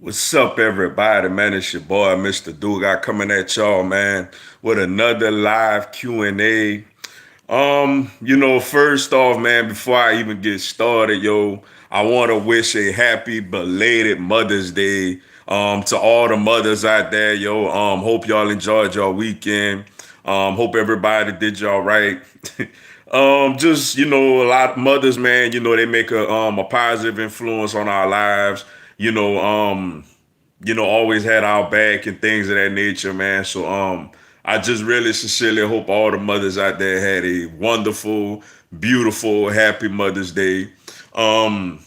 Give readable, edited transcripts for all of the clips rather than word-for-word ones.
What's up, everybody? Man, it's your boy, Mr. Duga, coming at y'all, man, with another live Q&A. First off, man, before I even get started, I want to wish a happy belated Mother's Day to all the mothers out there, yo. Hope y'all enjoyed your weekend. Hope everybody did y'all right. Just a lot of mothers, man. They make a positive influence on our lives. You know, um, always had our back and things of that nature, man. So I just really sincerely hope all the mothers out there had a wonderful, beautiful, happy Mother's Day. Um,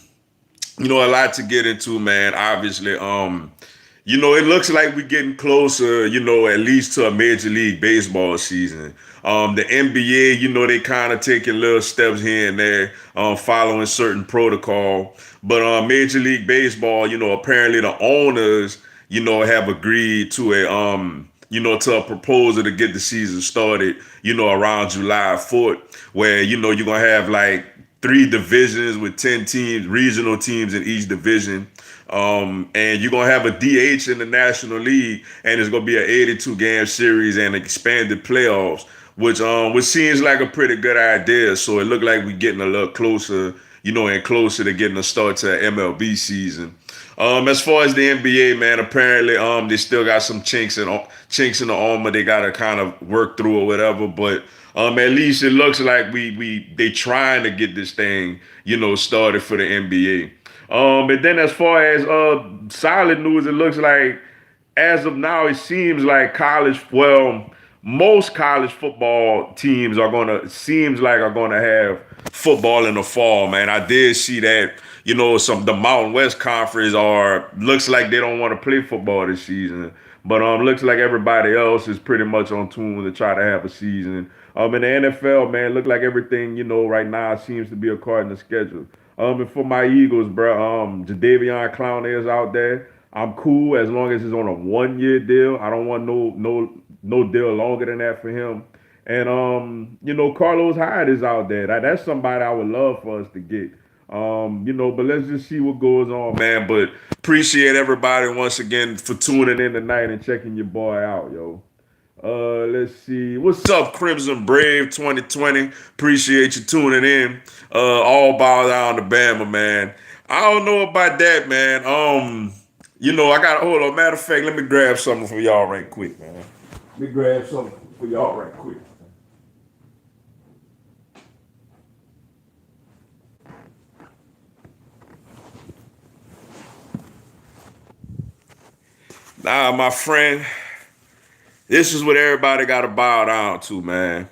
a lot to get into, man. Obviously, it looks like we're getting closer, at least to a Major League Baseball season. The NBA, they kind of taking little steps here and there, following certain protocol. But Major League Baseball, apparently the owners, have agreed to a proposal to get the season started, around July 4th, where, you're going to have like three divisions with 10 teams, regional teams in each division. And you're gonna have a DH in the National League, and it's gonna be an 82 game series and expanded playoffs, which seems like a pretty good idea. So it looked like we're getting a little closer, and closer to getting a start to the MLB season. As far as the NBA, man, apparently they still got some chinks in the armor they gotta kind of work through or whatever. But at least it looks like they trying to get this thing, started for the NBA. And then as far as solid news, it looks like as of now, it seems like most college football teams are gonna have football in the fall, man. I did see that, the Mountain West Conference looks like they don't want to play football this season. But looks like everybody else is pretty much on tune to try to have a season. In the NFL, man, look like everything, right now seems to be according to schedule. And for my Eagles, bro, Jadeveon Clowney is out there. I'm cool as long as it's on a 1 year deal. I don't want no deal longer than that for him. And Carlos Hyde is out there. That's somebody I would love for us to get. But let's just see what goes on, man. But appreciate everybody once again for tuning in tonight and checking your boy out, yo. Let's see. What's up, Crimson Brave 2020? Appreciate you tuning in. All bow down to Bama, man. I don't know about that, man. I got hold on. Matter of fact, let me grab something for y'all right quick, man. Let me grab something for y'all right quick. Nah, my friend, this is what everybody got to bow down to, man.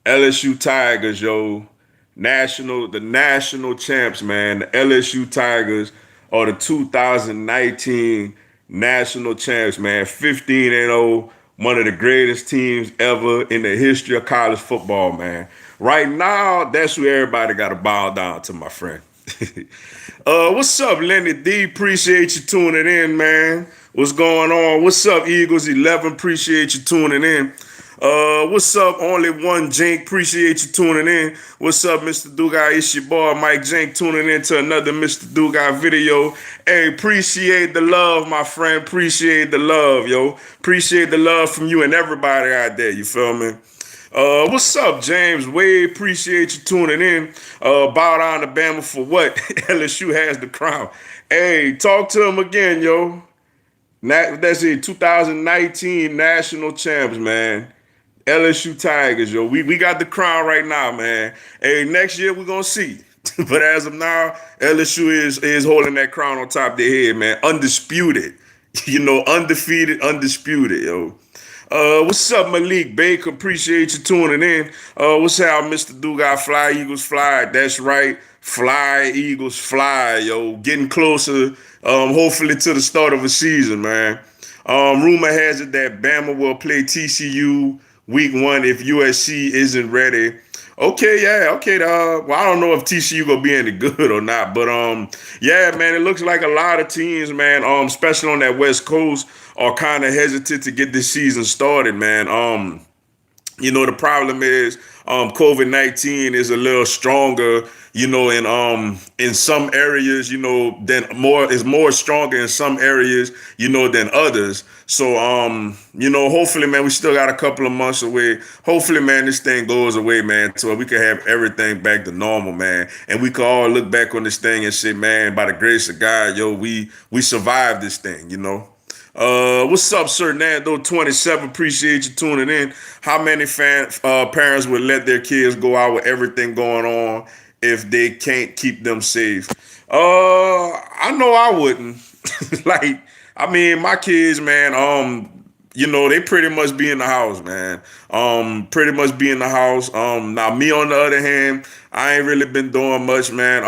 LSU Tigers, yo. The national champs, man. The LSU Tigers are the 2019 national champs, man. 15-0, one of the greatest teams ever in the history of college football, man. Right now, that's who everybody got to bow down to, my friend. What's up, Lenny D? Appreciate you tuning in, man. What's going on? What's up, Eagles 11? Appreciate you tuning in. What's up, Only One Jink? Appreciate you tuning in. What's up, Mr. Dugai? It's your boy, Mike Jink, tuning in to another Mr. Dugai video. Hey, appreciate the love, my friend. Appreciate the love, yo. Appreciate the love from you and everybody out there, you feel me? What's up, James Wade? Appreciate you tuning in. Bow down to Bama for what? LSU has the crown. Hey, talk to him again, yo. That's it, 2019 national champs, man. LSU Tigers, yo. We got the crown right now, man. Hey, next year we're gonna see. But as of now, LSU is holding that crown on top of their head, man. Undisputed. Undefeated, undisputed, yo. What's up, Malik Baker? Appreciate you tuning in. What's up, Mr. Dugai? Fly Eagles fly. That's right. Fly Eagles fly, yo. Getting closer, hopefully to the start of a season, man. Rumor has it that Bama will play TCU week 1 if USC isn't ready. Okay, yeah, okay. Well, I don't know if TCU gonna be any good or not, but yeah, man, it looks like a lot of teams, man, especially on that West Coast, are kind of hesitant to get this season started, man. The problem is COVID-19 is a little stronger, in some areas, than more is more stronger in some areas, than others. So hopefully, man, we still got a couple of months away. Hopefully, man, this thing goes away, man, so we can have everything back to normal, man. And we can all look back on this thing and say, man, by the grace of God, yo, we survived this thing. What's up, Sir Nando 27? Appreciate you tuning in. How many parents would let their kids go out with everything going on if they can't keep them safe? I know I wouldn't. Like, I mean, my kids, man, they pretty much be in the house, man. Pretty much be in the house. Now me on the other hand, I ain't really been doing much, man.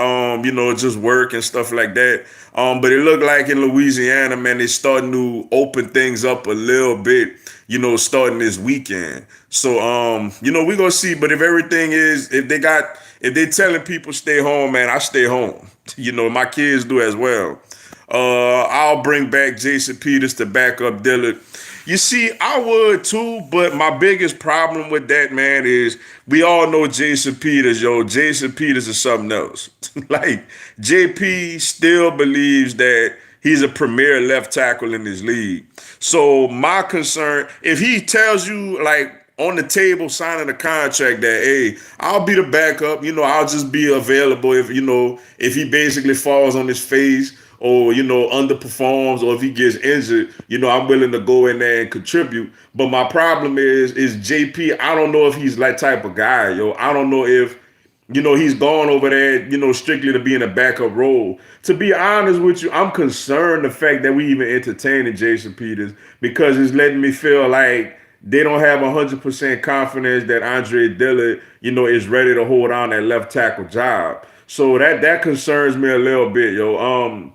Just work and stuff like that. But it looked like in Louisiana, man, they starting to open things up a little bit, starting this weekend. So, we gonna see. But if they telling people stay home, man, I stay home. My kids do as well. I'll bring back Jason Peters to back up Dillard. You see, I would too, but my biggest problem with that, man, is we all know Jason Peters, yo. Jason Peters is something else. Like, JP still believes that he's a premier left tackle in this league. So my concern, if he tells you, like, on the table signing a contract that, hey, I'll be the backup, I'll just be available if he basically falls on his face or underperforms, or if he gets injured, I'm willing to go in there and contribute. But my problem is JP. I don't know if he's that type of guy, yo. I don't know if he's gone over there, strictly to be in a backup role. To be honest with you, I'm concerned the fact that we even entertaining Jason Peters, because it's letting me feel like they don't have 100% confidence that Andre Dillard, is ready to hold on that left tackle job. So that concerns me a little bit, yo.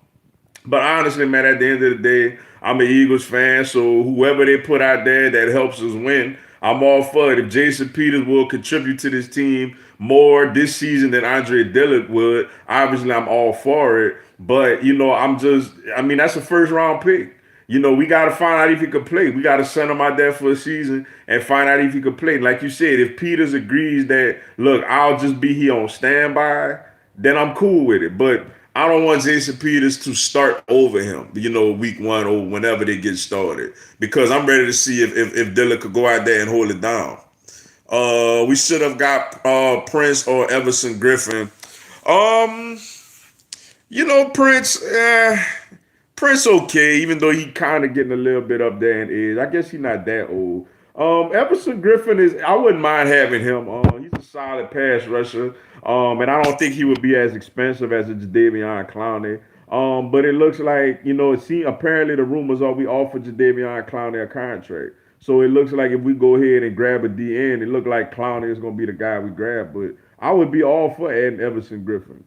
But honestly, man, at the end of the day, I'm an Eagles fan, so whoever they put out there that helps us win, I'm all for it. If Jason Peters will contribute to this team more this season than Andre Dillard would, obviously I'm all for it. But, that's a first round pick. We got to find out if he could play. We got to send him out there for a season and find out if he could play. Like you said, if Peters agrees that, look, I'll just be here on standby, then I'm cool with it. But I don't want Jason Peters to start over him, week one or whenever they get started, because I'm ready to see if Dillard could go out there and hold it down. We should have got Prince or Everson Griffin. Um, Prince, Prince okay, even though he kind of getting a little bit up there in age. I guess he's not that old. Everson Griffin I wouldn't mind having him. He's a solid pass rusher. And I don't think he would be as expensive as a Jadeveon Clowney. But it looks like, apparently the rumors are we offered Jadeveon Clowney a contract. So it looks like if we go ahead and grab a DN, it looked like Clowney is going to be the guy we grab. But I would be all for adding Everson Griffin.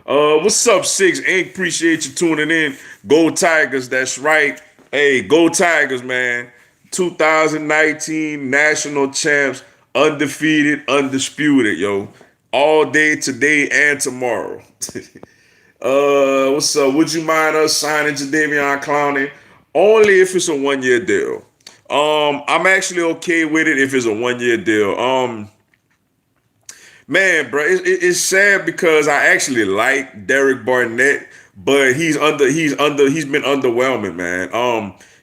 What's up, Six Inc? Appreciate you tuning in. Go Tigers, that's right. Hey, go Tigers, man. 2019 national champs, undefeated, undisputed, yo. All day today and tomorrow. What's up? Would you mind us signing Jadeveon Clowney? Only if it's a 1 year deal. I'm actually okay with it if it's a 1 year deal. Man, bro, it's sad because I actually like Derek Barnett, but he's been underwhelming, man.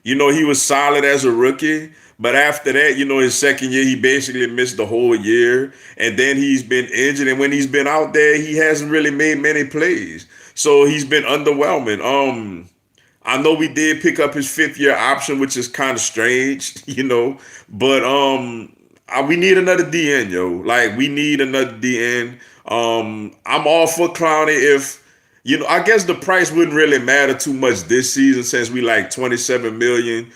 He was solid as a rookie, but after that, his second year, he basically missed the whole year, and then he's been injured, and when he's been out there, he hasn't really made many plays. So he's been underwhelming. I know we did pick up his 5th year option, which is kind of strange, but we need another DN, yo. Like, we need another DN. I'm all for Clowney if, I guess the price wouldn't really matter too much this season since we like 27 million,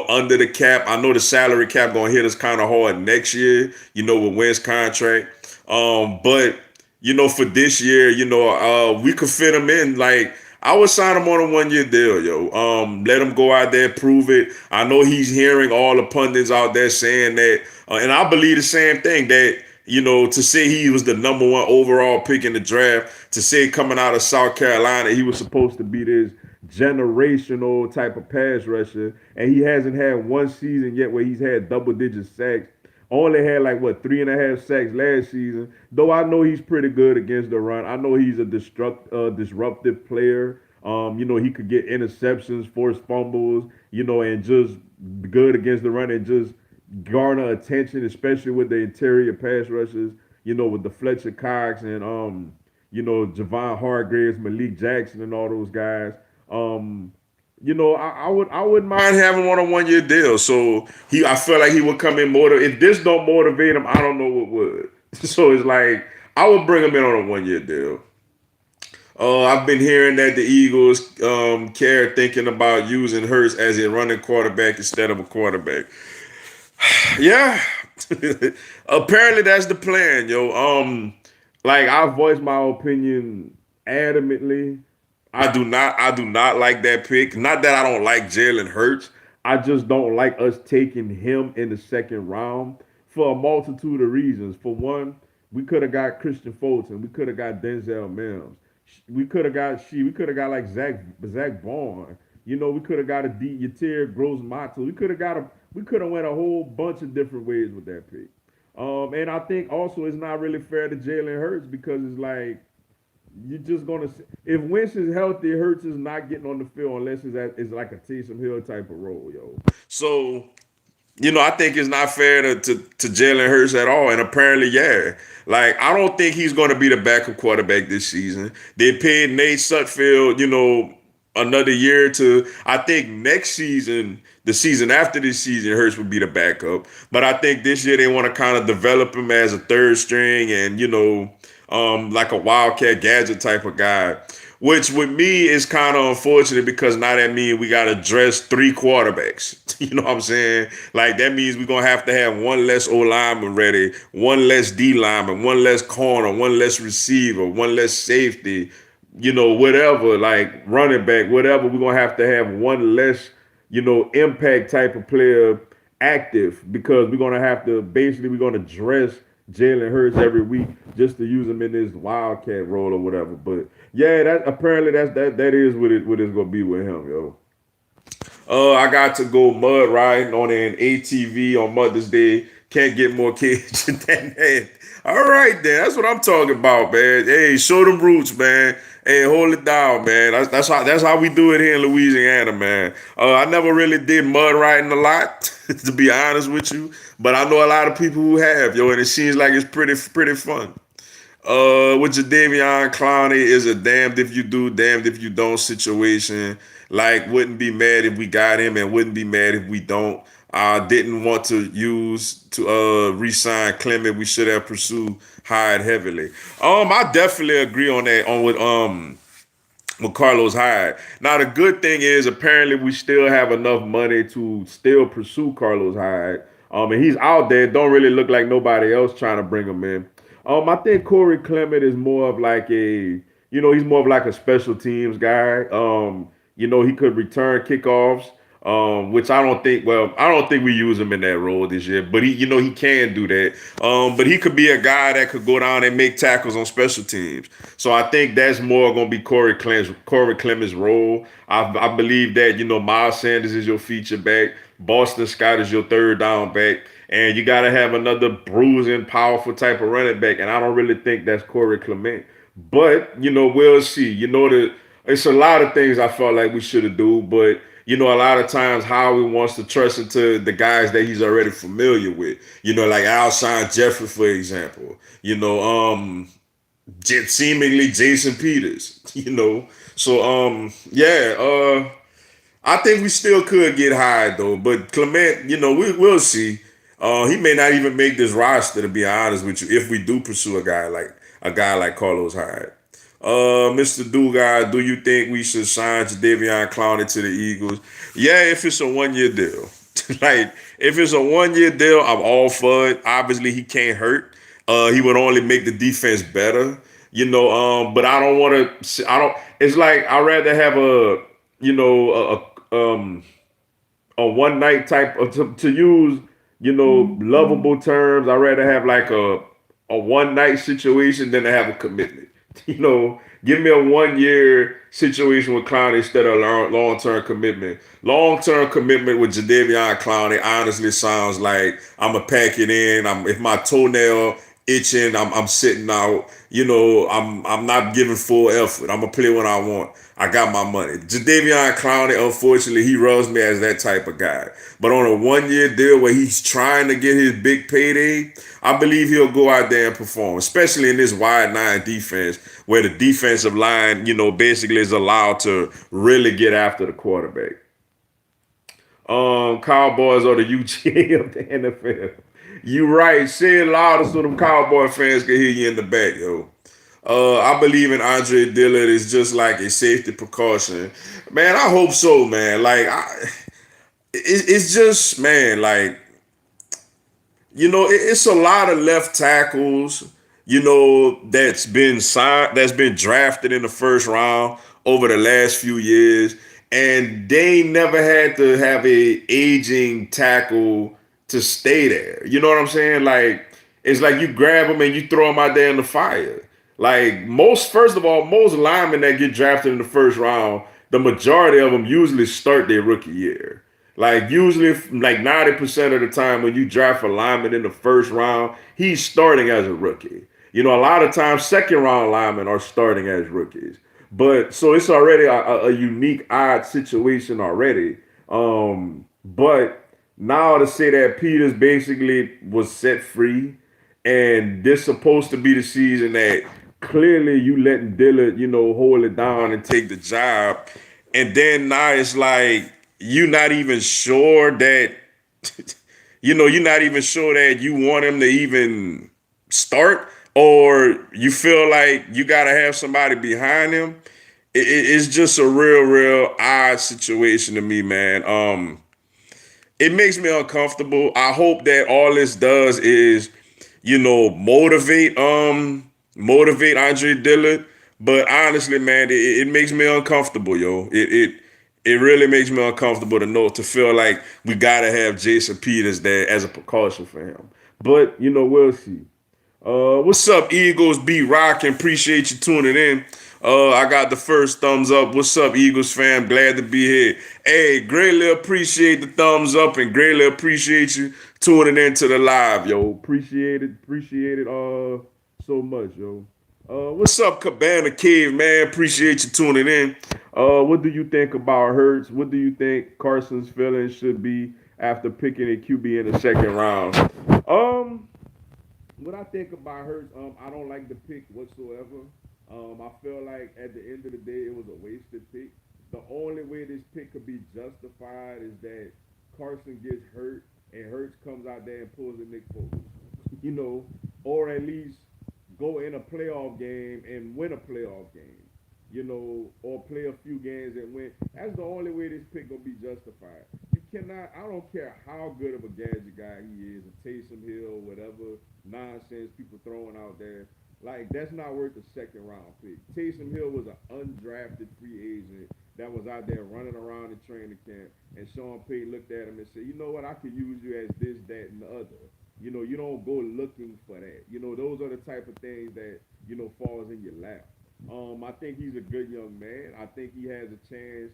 under the cap. I know the salary cap gonna hit us kind of hard next year, with Wynn's contract. But for this year, we could fit him in. Like, I would sign him on a 1 year deal, yo. Let him go out there, prove it. I know he's hearing all the pundits out there saying that, and I believe the same thing, that, to say he was the number 1 overall pick in the draft, to say coming out of South Carolina, he was supposed to be this generational type of pass rusher, and he hasn't had one season yet where he's had double-digit sacks. Only had like what 3.5 sacks last season. Though I know he's pretty good against the run. I know he's a disruptive player. He could get interceptions, force fumbles, and just good against the run and just garner attention, especially with the interior pass rushes. With the Fletcher Cox and Javon Hargraves, Malik Jackson, and all those guys. Um, I wouldn't mind having him on a 1 year deal. So I feel like he would come in motivate. If this don't motivate him, I don't know what would. So it's like I would bring him in on a 1 year deal. I've been hearing that the Eagles care thinking about using Hurts as a running quarterback instead of a quarterback. Yeah, apparently that's the plan, yo. Like I voiced my opinion adamantly. I do not like that pick. Not that I don't like Jalen Hurts. I just don't like us taking him in the second round for a multitude of reasons. For one, we could have got Christian Fulton. We could have got Denzel Mims. We could have got like Zach Vaughn. We could have got a D Yatir Gross Mato. We could have went a whole bunch of different ways with that pick. And I think also it's not really fair to Jalen Hurts because it's like you're just gonna if Wentz is healthy, Hurts is not getting on the field unless it's like a Taysom Hill type of role, yo. So I think it's not fair to Jalen Hurts at all. And apparently, yeah. Like, I don't think he's going to be the backup quarterback this season. They paid Nate Sutfield, another year to, I think next season, the season after this season, Hurts would be the backup. But I think this year they want to kind of develop him as a third string and, like a Wildcat Gadget type of guy. Which with me is kind of unfortunate because now that means we got to dress three quarterbacks. You know what I'm saying? Like that means we're gonna have to have one less O lineman ready, one less D lineman, one less corner, one less receiver, one less safety. Whatever, like running back, whatever. We're gonna have to have one less, impact type of player active because we're gonna have to basically we're gonna dress Jalen Hurts every week just to use him in this wildcat role or whatever. But yeah, that apparently that is what it's gonna be with him, yo. I got to go mud riding on an ATV on Mother's Day. Can't get more kids than that. All right, then. That's what I'm talking about, man. Hey, show them roots, man. Hey, hold it down, man. That's how we do it here in Louisiana, man. I never really did mud riding a lot, to be honest with you, but I know a lot of people who have, yo, and it seems like it's pretty fun. With Jadeveon Clowney is a damned if you do, damned if you don't situation. Like, wouldn't be mad if we got him and wouldn't be mad if we don't. I didn't want to use to re-sign Clement. We should have pursued Hyde heavily. I definitely agree on that. With Carlos Hyde. Now the good thing is apparently we still have enough money to still pursue Carlos Hyde. And he's out there. Don't really look like nobody else trying to bring him in. I think Corey Clement is more of like he's more of like a special teams guy. He could return kickoffs. Which I don't think we use him in that role this year, but he can do that. But he could be a guy that could go down and make tackles on special teams. So I think that's more going to be Corey Clement's role. I believe that, Miles Sanders is your feature back. Boston Scott is your third down back. And you got to have another bruising, powerful type of running back. And I don't really think that's Corey Clement. But, we'll see. It's a lot of things I felt like we should have do, but a lot of times Howie wants to trust into the guys that he's already familiar with. Like Alshon Jeffrey, for example. Seemingly Jason Peters. So yeah. I think we still could get high though, but Clement, we'll see. He may not even make this roster, to be honest with you, if we do pursue a guy like Carlos Hyde. Mr. Dugard, do you think we should sign Jadeveon Clowney to the Eagles? Yeah, if it's a 1 year deal. Like, if it's a 1 year deal, I'm all for it. Obviously, he can't hurt. He would only make the defense better. But I don't want to. I don't. It's like I'd rather have you know, a one night type of to use, lovable terms. I'd rather have like a one night situation than to have a commitment. Give me a 1 year situation with Clowney instead of long term commitment. Long term commitment with Jadeveon Clowney honestly sounds like I'm gonna pack it in. If my toenail itching, I'm sitting out. I'm not giving full effort. I'm gonna play when I want. I got my money. Jadeveon Clowney, unfortunately, he rubs me as that type of guy. But on a 1 year deal where he's trying to get his big payday, I believe he'll go out there and perform, especially in this wide nine defense where the defensive line, basically is allowed to really get after the quarterback. Cowboys are the UGA of the NFL. You right. Say it louder so them Cowboy fans can hear you in the back, yo. I believe in Andre Dillard is just like a safety precaution. Man, I hope so, man. It's just, man, it's a lot of left tackles, that's been signed, that's been drafted in the first round over the last few years, and they never had to have a aging tackle to stay there. You know what I'm saying? It's like you grab them and you throw them out there in the fire. First of all, most linemen that get drafted in the first round, the majority of them usually start their rookie year. Usually, like 90% of the time when you draft a lineman in the first round, he's starting as a rookie. A lot of times second round linemen are starting as rookies. But so it's already a unique, odd situation already. But now to say that Peters basically was set free, and this supposed to be the season that clearly you letting Dillard, hold it down and take the job, and then now it's like you're not even sure that you're not even sure that you want him to even start, or you feel like you got to have somebody behind him. It's just a real odd situation to me, man. It makes me uncomfortable. I hope that all this does is, motivate Andre Dillard. But honestly, man, it makes me uncomfortable, yo. It really makes me uncomfortable to feel like we gotta have Jason Peters there as a precaution for him. But we'll see. What's up, Eagles? Be rocking. Appreciate you tuning in. I got the first thumbs up. What's up, Eagles fam? Glad to be here. Hey, greatly appreciate the thumbs up and greatly appreciate you tuning into the live, yo. Appreciate it so much, yo. What's up, Cabana Cave, man? Appreciate you tuning in. What do you think about Hurts? What do you think Carson's feelings should be after picking a QB in the second round? What I think about Hurts, I don't like the pick whatsoever. I feel like at the end of the day, it was a wasted pick. The only way this pick could be justified is that Carson gets hurt and Hurts comes out there and pulls a Nick Foles, or at least go in a playoff game and win a playoff game, or play a few games and win. That's the only way this pick gonna be justified. You cannot. I don't care how good of a gadget guy he is, a Taysom Hill, whatever nonsense people throwing out there. That's not worth a second round pick. Taysom Hill was an undrafted free agent that was out there running around the training camp, and Sean Payton looked at him and said, "You know what? I could use you as this, that, and the other." You don't go looking for that. Those are the type of things that falls in your lap. I think he's a good young man. I think he has a chance.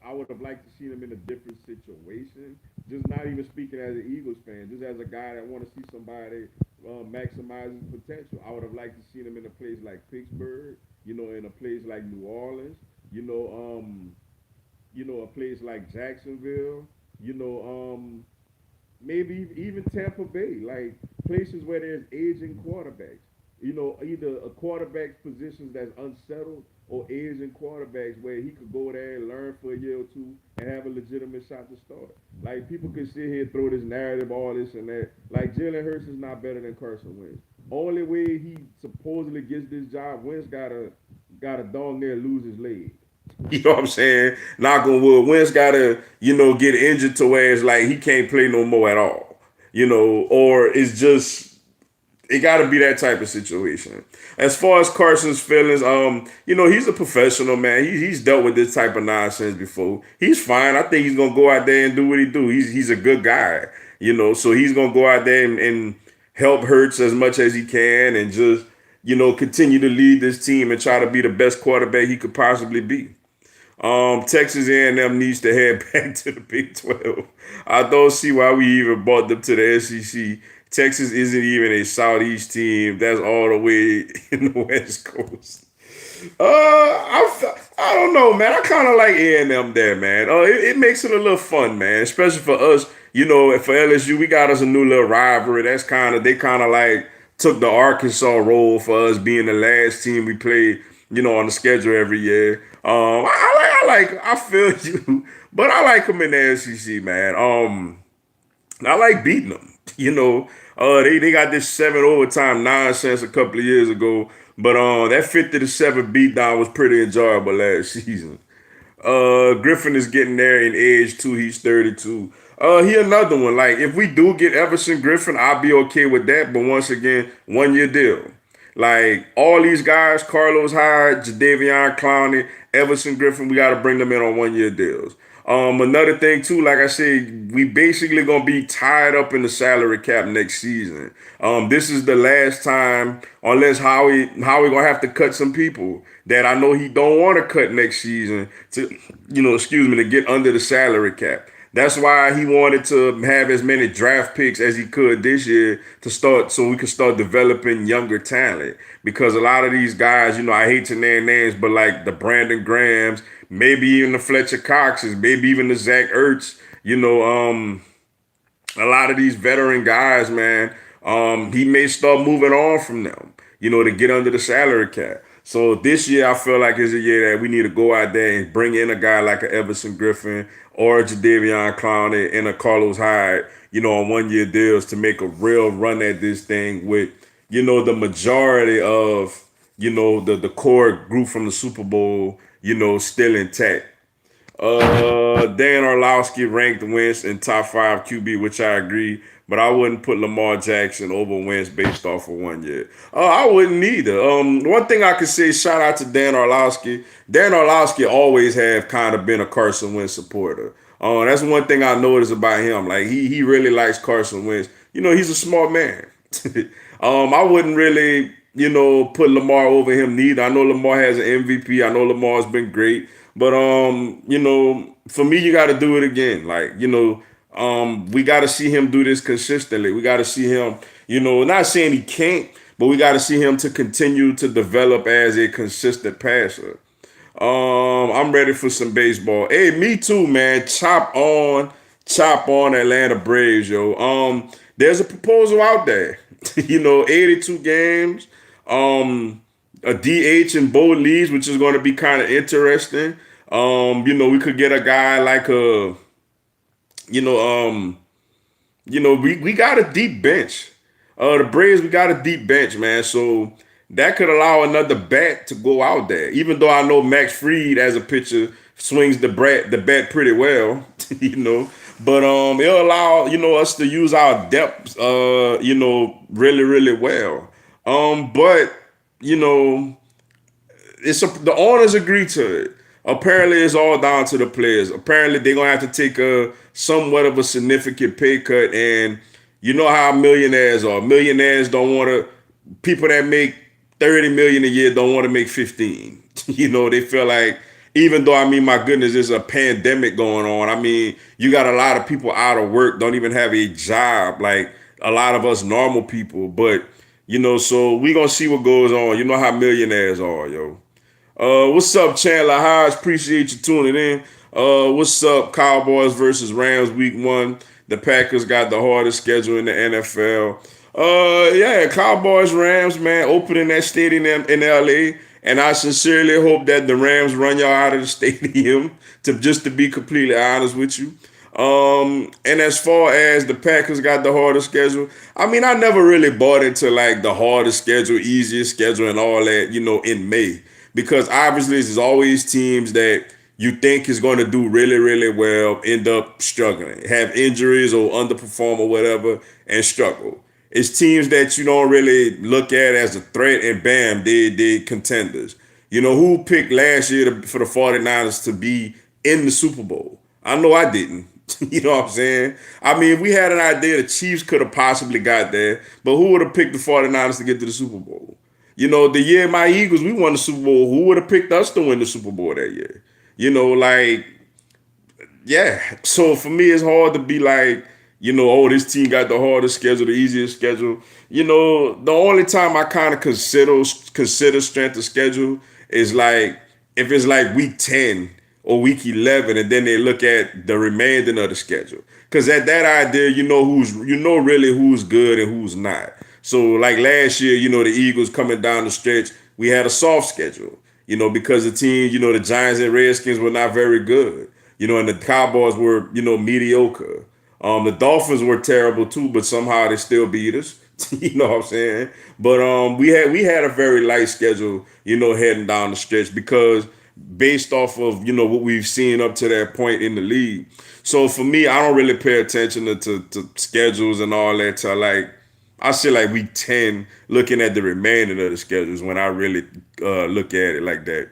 I would have liked to see him in a different situation. Just not even speaking as an Eagles fan, just as a guy that want to see somebody maximize his potential. I would have liked to see him in a place like Pittsburgh, in a place like New Orleans, a place like Jacksonville, maybe even Tampa Bay, like places where there's aging quarterbacks. Either a quarterback's positions that's unsettled or aging quarterbacks where he could go there and learn for a year or two and have a legitimate shot to start. Like people can sit here and throw this narrative, all this and that. Like Jalen Hurts is not better than Carson Wentz. Only way he supposedly gets this job, Wentz gotta dog near lose his leg. You know what I'm saying? Knock on wood. Wentz gotta, get injured to where it's like he can't play no more at all. Or it's just it got to be that type of situation. As far as Carson's feelings, he's a professional, man. He's dealt with this type of nonsense before. He's fine. I think he's gonna go out there and do what he do. He's a good guy, so he's gonna go out there and help Hurts as much as he can, and just continue to lead this team and try to be the best quarterback he could possibly be. Texas A&M needs to head back to the Big 12. I don't see why we even brought them to the SEC. Texas isn't even a Southeast team. That's all the way in the West Coast. I don't know, man. I kind of like A&M there, man. It makes it a little fun, man. Especially for us, for LSU, we got us a new little rivalry. They kind of like took the Arkansas role for us being the last team we played, on the schedule every year. I feel you, but I like them in the SEC, man. I like beating them. They got this 7 overtime nonsense a couple of years ago, but that 50-7 beatdown was pretty enjoyable last season. Griffin is getting there in age too. He's 32. He another one. Like if we do get Everson Griffin, I'll be okay with that. But once again, 1 year deal. Like all these guys, Carlos Hyde, Jadeveon Clowney, Everson Griffin, we got to bring them in on 1 year deals. Another thing too, like I said, we basically gonna be tied up in the salary cap next season. This is the last time, unless Howie gonna have to cut some people that I know he don't want to cut next season to, to get under the salary cap. That's why he wanted to have as many draft picks as he could this year so we could start developing younger talent. Because a lot of these guys, I hate to name names, but like the Brandon Grahams, maybe even the Fletcher Coxes, maybe even the Zach Ertz, a lot of these veteran guys, man, he may start moving on from them, to get under the salary cap. So this year, I feel like is a year that we need to go out there and bring in a guy like a Everson Griffin or a Jadeveon Clowney and a Carlos Hyde, on 1 year deals to make a real run at this thing with, the majority of, the core group from the Super Bowl, still intact. Dan Orlovsky ranked Wentz in top 5 QB, which I agree, but I wouldn't put Lamar Jackson over Wentz based off of 1 year. I wouldn't either. One thing I could say, shout out to Dan Orlovsky. Dan Orlovsky always have kind of been a Carson Wentz supporter. That's one thing I noticed about him. Like he really likes Carson Wentz. He's a smart man. I wouldn't really, put Lamar over him neither. I know Lamar has an MVP. I know Lamar's been great. But for me, you got to do it again. Like, we got to see him do this consistently. We got to see him, not saying he can't, but we got to see him to continue to develop as a consistent passer. I'm ready for some baseball. Hey, me too, man. Chop on Atlanta Braves, yo. There's a proposal out there. 82 games, a DH in both leagues, which is going to be kind of interesting. We could get a guy like we got a deep bench. The Braves, we got a deep bench, man. So that could allow another bat to go out there. Even though I know Max Fried as a pitcher swings the bat pretty well, But it'll allow, us to use our depth, really, really well. But the owners agree to it. Apparently, it's all down to the players. Apparently, they're gonna have to take a somewhat of a significant pay cut, and you know how millionaires are. Millionaires don't want to. People that make 30 million a year don't want to make 15. They feel like, even though, my goodness, there's a pandemic going on. You got a lot of people out of work, don't even have a job, like a lot of us normal people. But, so we going to see what goes on. You know how millionaires are, yo. What's up, Chandler Hodge? Appreciate you tuning in. What's up, Cowboys versus Rams week 1? The Packers got the hardest schedule in the NFL. Cowboys, Rams, man, opening that stadium in LA. And I sincerely hope that the Rams run y'all out of the stadium, to be completely honest with you. And as far as the Packers got the hardest schedule, I never really bought into like the hardest schedule, easiest schedule and all that, in May. Because obviously there's always teams that you think is going to do really, really well, end up struggling, have injuries or underperform or whatever, and struggle. It's teams that you don't really look at as a threat, and bam, they contenders. Who picked last year for the 49ers to be in the Super Bowl? I know I didn't. You know what I'm saying? If we had an idea the Chiefs could have possibly got there, but who would have picked the 49ers to get to the Super Bowl? The year my Eagles, we won the Super Bowl. Who would have picked us to win the Super Bowl that year? Like, yeah. So for me, it's hard to be like, oh, this team got the hardest schedule, the easiest schedule. The only time I kind of consider strength of schedule is like if it's like week 10 or week 11, and then they look at the remainder of the schedule. Because at that idea, really who's good and who's not. So like last year, the Eagles coming down the stretch, we had a soft schedule. Because the team, the Giants and Redskins were not very good. And the Cowboys were, mediocre. The Dolphins were terrible too, but somehow they still beat us. You know what I'm saying? But we had a very light schedule, heading down the stretch because based off of what we've seen up to that point in the league. So for me, I don't really pay attention to schedules and all that till like I say like week 10, looking at the remainder of the schedules when I really look at it like that.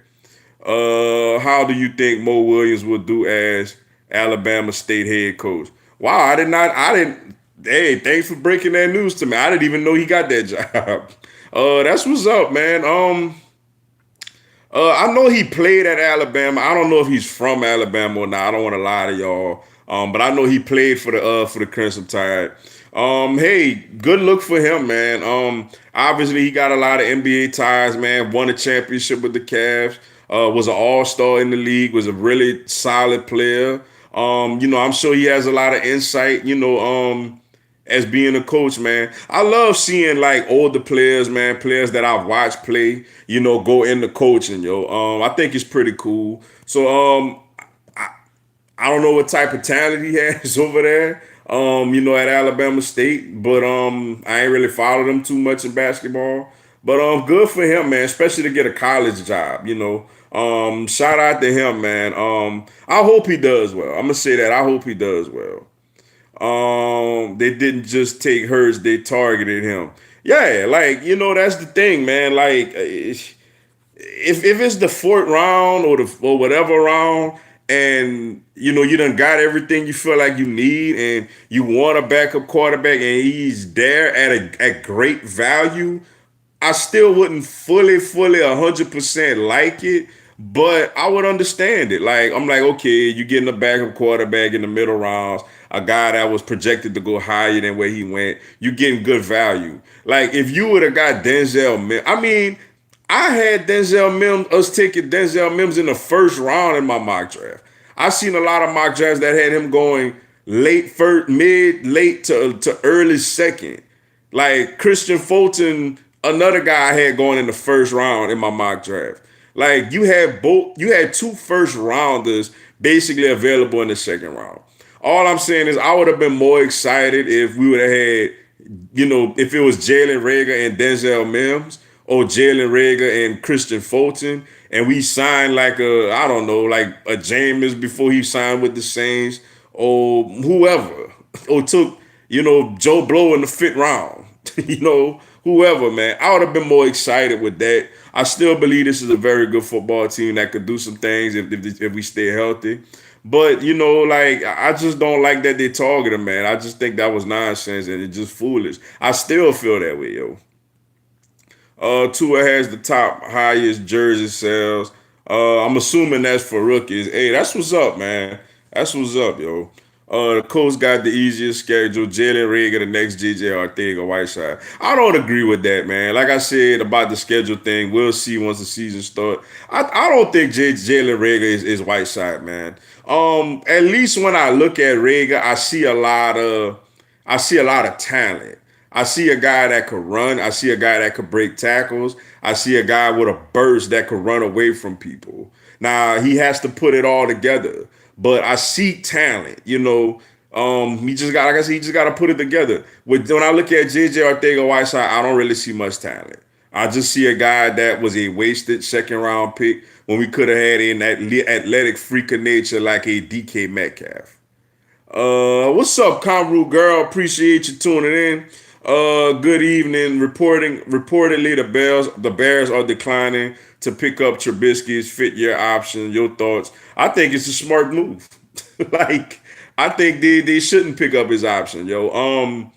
How do you think Mo Williams will do as Alabama State head coach? Wow, I didn't. Hey, thanks for breaking that news to me. I didn't even know he got that job. That's what's up, man. I know he played at Alabama. I don't know if he's from Alabama or not. I don't want to lie to y'all. But I know he played for the Crimson Tide. Hey, good look for him, man. Obviously he got a lot of NBA ties, man. Won a championship with the Cavs. Was an all-star in the league. Was a really solid player. I'm sure he has a lot of insight. As being a coach, man. I love seeing like older players, man, players that I've watched play, go into coaching, yo. I think it's pretty cool. So I don't know what type of talent he has over there, at Alabama State, but I ain't really followed him too much in basketball. But good for him, man, especially to get a college job. Shout out to him, man. I hope he does well. I'm gonna say that. I hope he does well. They didn't just take Hurts, they targeted him. Yeah, like, that's the thing, man. Like, if it's the fourth round or whatever round, and you done got everything you feel like you need, and you want a backup quarterback, and he's there at great value, I still wouldn't fully 100% like it, but I would understand it. Like, I'm like, okay, you're getting a backup quarterback in the middle rounds, a guy that was projected to go higher than where he went. You're getting good value. Like, if you would have got Denzel Mims, I mean, I had us taking Denzel Mims in the first round in my mock draft. I've seen a lot of mock drafts that had him going late first, mid, late to early second. Like Christian Fulton, another guy I had going in the first round in my mock draft. Like you had two first rounders basically available in the second round. All I'm saying is I would have been more excited if we would have had, if it was Jalen Reagor and Denzel Mims or Jalen Reagor and Christian Fulton, and we signed like I don't know, like a Jameis before he signed with the Saints or whoever, or took, Joe Blow in the fifth round, whoever, man. I would have been more excited with that. I still believe this is a very good football team that could do some things if we stay healthy. But, like, I just don't like that they target him, man. I just think that was nonsense and it's just foolish. I still feel that way, yo. Tua has the top highest jersey sales. I'm assuming that's for rookies. Hey, that's what's up, man. That's what's up, yo. The Colts got the easiest schedule. Jalen Reagor, the next JJ Arcega-Whiteside. I don't agree with that, man. Like I said about the schedule thing, we'll see once the season starts. I don't think Jalen Reagor is Whiteside, man. At least when I look at Reagor, I see a lot of talent. I see a guy that could run. I see a guy that could break tackles. I see a guy with a burst that could run away from people. Now, he has to put it all together. But I see talent, he just got, like I said, he just got to put it together. When I look at JJ Arcega-Whiteside, I don't really see much talent. I just see a guy that was a wasted second round pick when we could have had an athletic freak of nature like a DK Metcalf. What's up, Conru girl? Appreciate you tuning in. Good evening. Reportedly, the Bears are declining to pick up Trubisky's fifth-year option. Your thoughts? I think it's a smart move. Like, I think they shouldn't pick up his option, yo.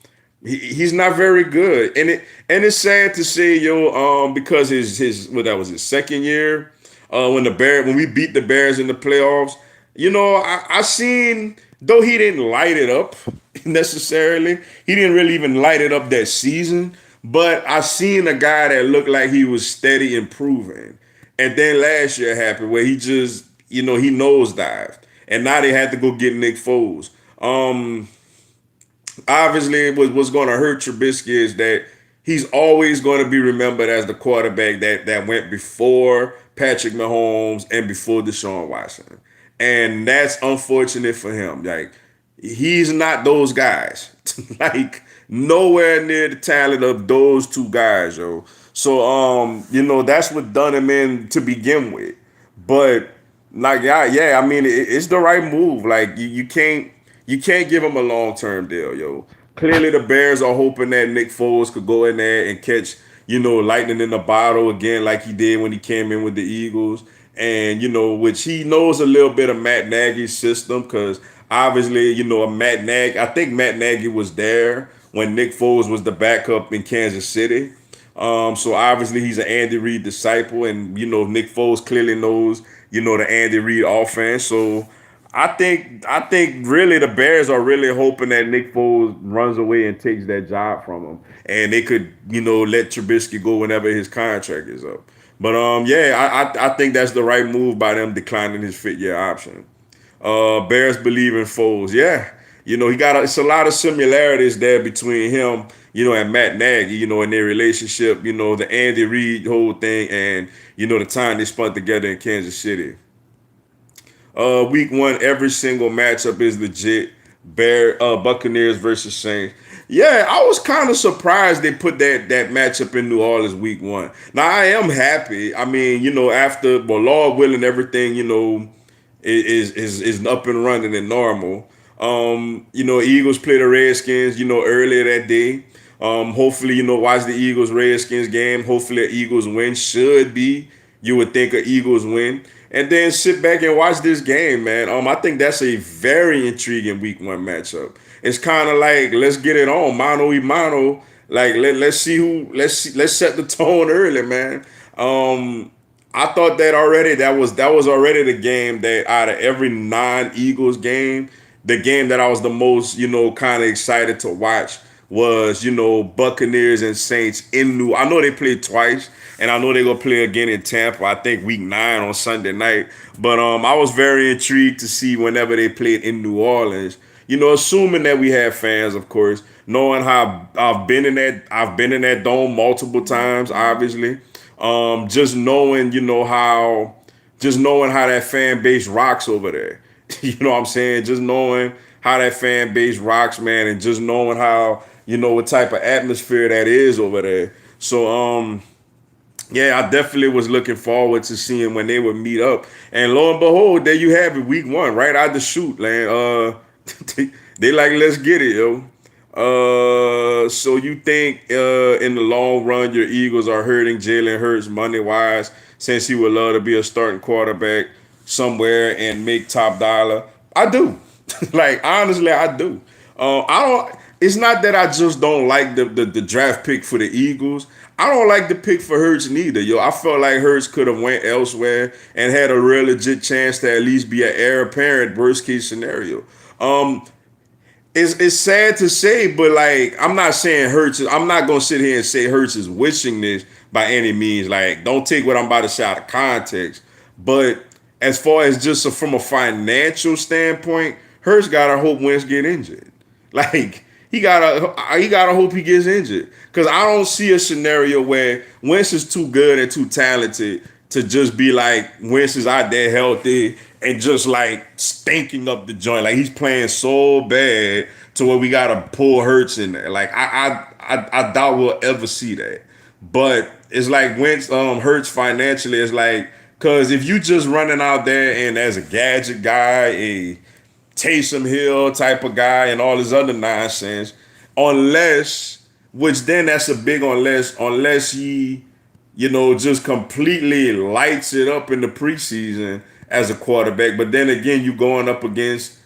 He's not very good, and it's sad to say, yo, because his what that was his second year, when we beat the Bears in the playoffs, I seen, though he didn't light it up necessarily, he didn't really even light it up that season, but I seen a guy that looked like he was steady improving, and then last year happened where he just, he nosedived, and now they had to go get Nick Foles. Obviously, what's going to hurt Trubisky is that he's always going to be remembered as the quarterback that went before Patrick Mahomes and before Deshaun Watson, and that's unfortunate for him. Like, he's not those guys. Like, nowhere near the talent of those two guys, yo. So that's what done him in to begin with. But like, yeah, I mean, it's the right move. Like, you can't give him a long-term deal, yo. Clearly, the Bears are hoping that Nick Foles could go in there and catch, lightning in the bottle again, like he did when he came in with the Eagles, and which he knows a little bit of Matt Nagy's system, because obviously, a Matt Nagy. I think Matt Nagy was there when Nick Foles was the backup in Kansas City. So obviously he's an Andy Reid disciple, and Nick Foles clearly knows the Andy Reid offense. So I think really the Bears are really hoping that Nick Foles runs away and takes that job from him, and they could let Trubisky go whenever his contract is up. But yeah, I think that's the right move by them declining his fifth year option. Bears believe in Foles. Yeah, it's a lot of similarities there between him, and Matt Nagy, in their relationship, the Andy Reid whole thing, and the time they spent together in Kansas City. Week one, every single matchup is legit. Buccaneers versus Saints. Yeah, I was kind of surprised they put that matchup in New Orleans week one. Now I am happy. I mean, after, well, Lord willing, everything is up and running and normal. Eagles play the Redskins, earlier that day. Hopefully, watch the Eagles Redskins game. Hopefully, the Eagles win. Should be, you would think, a Eagles win, and then sit back and watch this game, man. I think that's a very intriguing week one matchup. It's kind of like, let's get it on, mano y mano. Like, let's see let's set the tone early, man. I thought that already. That was already the game that, out of every non-Eagles game, the game that I was the most, kind of excited to watch was, Buccaneers and Saints in New. I know they played twice, and I know they're gonna play again in Tampa. I think week 9 on Sunday night. But I was very intrigued to see whenever they played in New Orleans. Assuming that we have fans, of course, knowing how I've been in that dome multiple times, obviously. Just knowing, just knowing how that fan base rocks over there. You know what I'm saying? Just knowing how that fan base rocks, man, and just knowing how, what type of atmosphere that is over there. So, yeah, I definitely was looking forward to seeing when they would meet up. And lo and behold, there you have it, week one, right out the shoot, man. They like, let's get it, yo. So you think in the long run your Eagles are hurting Jalen Hurts money wise, since he would love to be a starting quarterback somewhere and make top dollar? I do. Like, honestly, I do. I don't. It's not that I just don't like the draft pick for the Eagles. I don't like the pick for Hurts neither, yo. I felt like Hurts could have went elsewhere and had a real legit chance to at least be an heir apparent, worst case scenario. Um, it's sad to say, but like, I'm not saying Hurts. I'm not gonna sit here and say Hurts is wishing this by any means. Like, don't take what I'm about to say out of context. But as far as just from a financial standpoint, Hurts gotta hope Wentz get injured. Like, he gotta hope he gets injured, because I don't see a scenario where Wentz is too good and too talented to just be like, Wentz is out there healthy and just like stinking up the joint. Like, he's playing so bad to where we gotta pull Hurts in there. Like, I doubt we'll ever see that. But it's like Wentz Hurts financially is like, because if you just running out there and as a gadget guy, a Taysom Hill type of guy, and all this other nonsense, unless, which then that's a big unless he, just completely lights it up in the preseason as a quarterback. But then again, you going up against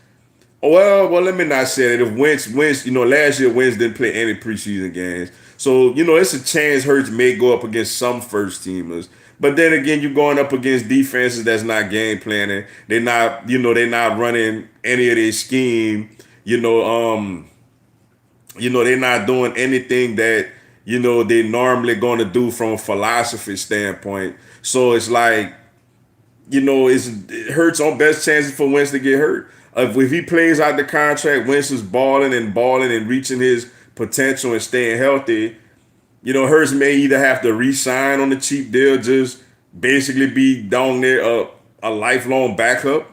Well, let me not say that. If Wentz, last year Wentz didn't play any preseason games, so it's a chance Hurts may go up against some first teamers. But then again, you're going up against defenses that's not game planning. They're not running any of their scheme. You know, they're not doing anything that they normally going to do from a philosophy standpoint. So it's like it hurts on best chances for Wentz to get hurt. If he plays out the contract, Wentz is balling and reaching his potential and staying healthy. Hurts may either have to re-sign on the cheap deal, just basically be down there a lifelong backup,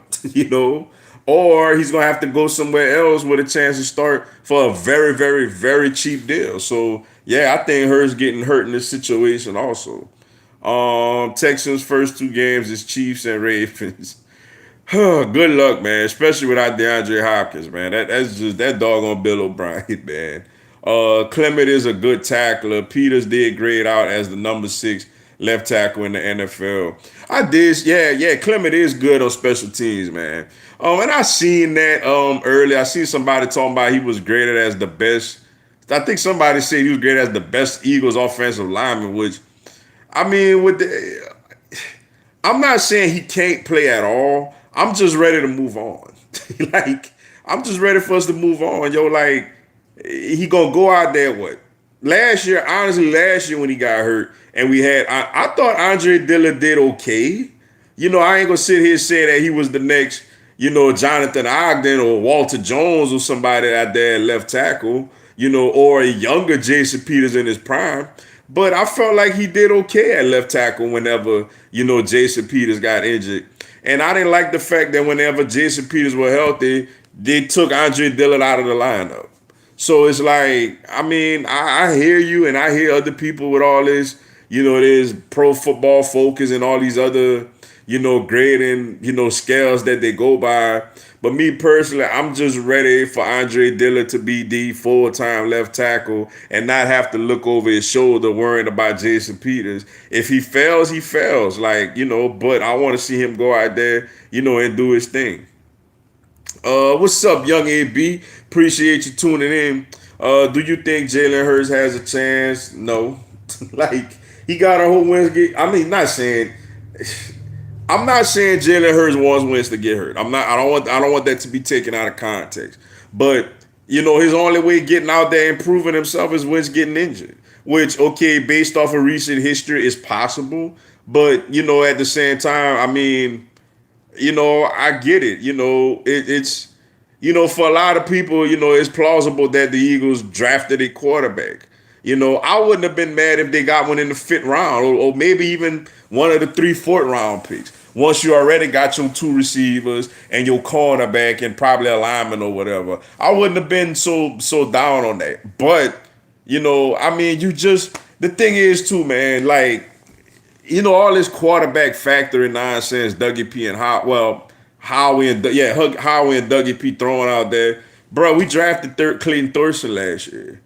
or he's gonna have to go somewhere else with a chance to start for a very, very, very cheap deal. So yeah, I think Hurts getting hurt in this situation also. Texans first two games is Chiefs and Ravens. Good luck, man. Especially without DeAndre Hopkins, man. That's just that doggone Bill O'Brien, man. Clement is a good tackler. Peters did grade out as the number 6 left tackle in the NFL. Yeah. Clement is good on special teams, man. And I seen that earlier. I seen somebody talking about he was graded as the best. I think somebody said he was graded as the best Eagles offensive lineman, which I mean, I'm not saying he can't play at all. I'm just ready to move on. Like, I'm just ready for us to move on. Yo, like, he gonna go out there what? Last year when he got hurt, and I thought Andre Dillard did okay. I ain't gonna sit here and say that he was the next, Jonathan Ogden or Walter Jones or somebody out there at left tackle, or a younger Jason Peters in his prime. But I felt like he did okay at left tackle whenever, Jason Peters got injured. And I didn't like the fact that whenever Jason Peters were healthy, they took Andre Dillard out of the lineup. So it's like, I mean, I hear you and I hear other people with all this, there's pro football focus and all these other, grading, scales that they go by. But me personally, I'm just ready for Andre Dillard to be the full-time left tackle and not have to look over his shoulder worrying about Jason Peters. If he fails, he fails. But I want to see him go out there, and do his thing. What's up, young AB? Appreciate you tuning in. Do you think Jalen Hurts has a chance? No. He got a whole Wednesday. I'm not saying Jalen Hurts wants Wentz to get hurt. I don't want that to be taken out of context. But his only way getting out there and proving himself is Wentz getting injured. Which, okay, based off of recent history, is possible. But at the same time, I mean, I get it. It's for a lot of people, it's plausible that the Eagles drafted a quarterback. I wouldn't have been mad if they got one in the 5th round or maybe even one of the 3, 4th round picks. Once you already got your 2 receivers and your cornerback and probably a lineman or whatever, I wouldn't have been so down on that. But, I mean, the thing is too, man, like, all this quarterback factory nonsense, Dougie P and Howie and Dougie P throwing out there. Bro, we drafted Clayton Thurston last year.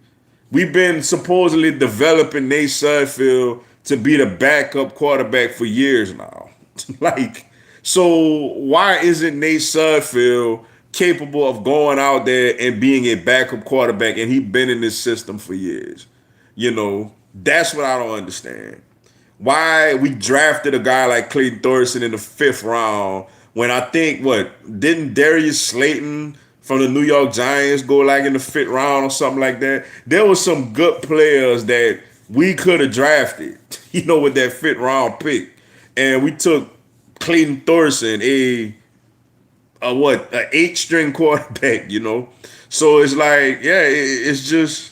We've been supposedly developing Nate Sudfeld to be the backup quarterback for years now. So why isn't Nate Sudfeld capable of going out there and being a backup quarterback? And he's been in this system for years. That's what I don't understand. Why we drafted a guy like Clayton Thurston in the 5th round when I think, didn't Darius Slayton from the New York Giants go in the 5th round or something like that? There were some good players that we could have drafted, with that 5th round pick. And we took Clayton Thurston, an 8-string quarterback, So it's like, yeah, it just